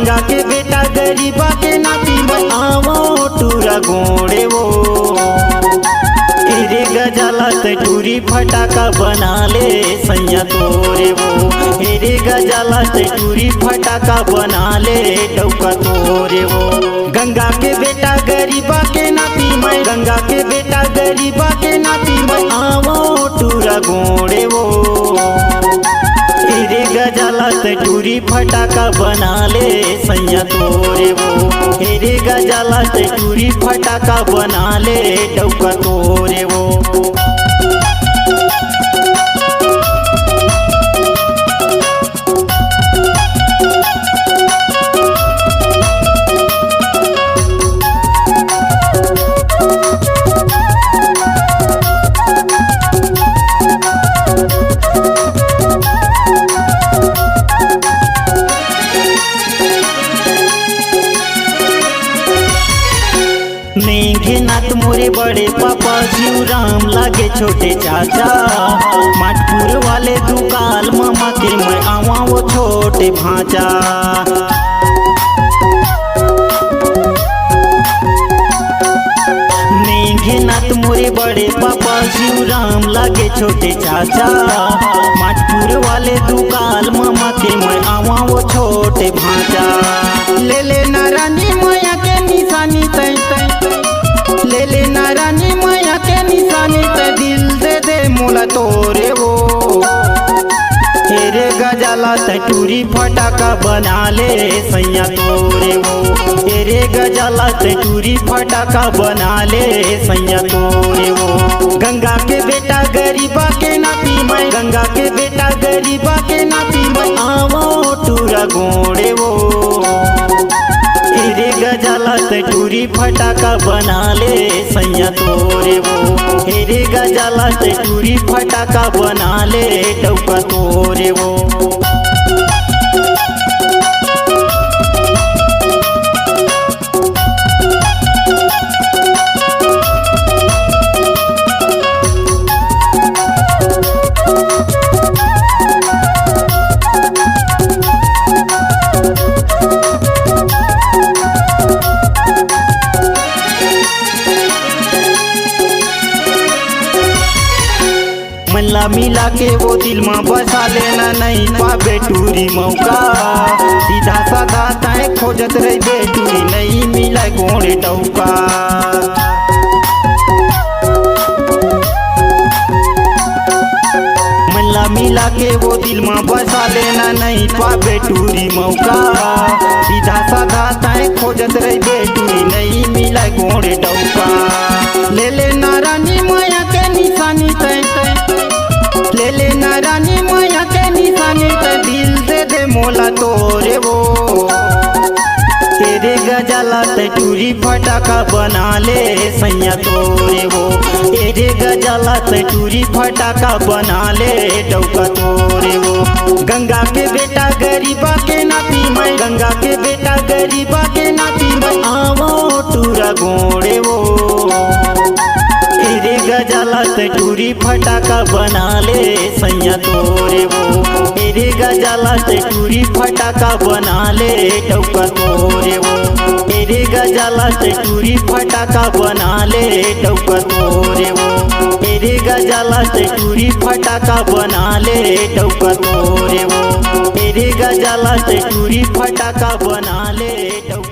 गंगा के बेटा गरीबा के नाती में आवो टूरा गोड़े वो रे गजाला टूरी फटाका बना ले सैया तोरे वो रे गजाला टूरी फटाका बना ले डौका तोरे वो गंगा के बेटा गरीबा के नाती में गंगा के बेटा गरीबा के नाती में आवो टूरा गोड़े वो रे गजाला टूरी फटाका बना ले सैया तोरे वो रे गजाला टूरी फटाका बना ले डौका तोरे वो मेघे नाथ मोरे बड़े पापा शिवराम लागे छोटे चाचा माटपुर वाले दुकाल मामा के मैं आवा वो छोटे भांचा मेघे नाथ मोरे बड़े पापा शिवराम लागे छोटे चाचा माटपुर वाले दुकाल मामा के मैं आवा वो छोटे भांचा ले ले नारानी माया के निशानी तय ले ले नारानी माया के निशानी ते दिल दे दे मोला तोरे वो रे गजाला टूरी फटाका बना ले सैया तोरे वो रे गजाला टूरी फटाका बना ले सैया तोरे वो गंगा के बेटा गरीबा के नाती में गंगा के बेटा गरीबा के नाती में आवो टूरा गोड़े वो रे गजाला टूरी फटाका बना ले सैया तोरे वो रे गजाला टूरी फटाका बना ले डौका तोरे वो मल्ला मिला के वो दिल में बसा लेना नहीं पाबे टूरी मौका सीधा साधा ताए खोजत रही बेटूरी नहीं मिला गोड़े टौका मल्ला मिला के वो दिल में बसा लेना नहीं पाबे टूरी मौका सीधा साधा ताए खोजत रही बेटूरी नहीं मिला गोड़े टौका ले ले नारानी माया के निशानी तय ले ले नारानी माया के निशानी ते दिल दे दे मोला तोरे वो तेरे गजाला टूरी फटाका बना ले सैया तोरे वो तेरे गजाला टूरी फटाका बना ले डौका तोरे वो गंगा के बेटा गरीबा के नाती में गंगा के बेटा गरीबा के नाती में आवो टूरा गोड़े वो रे गजाला टूरी फटाका बना ले सैया तोरे वो रे गजाला टूरी फटाका बना ले डौका तोरे वो रे गजाला टूरी फटाका बना ले डौका तोरे वो रे गजाला टूरी फटाका बना ले डौका तोरे वो रे गजाला टूरी फटाका बना ले डौका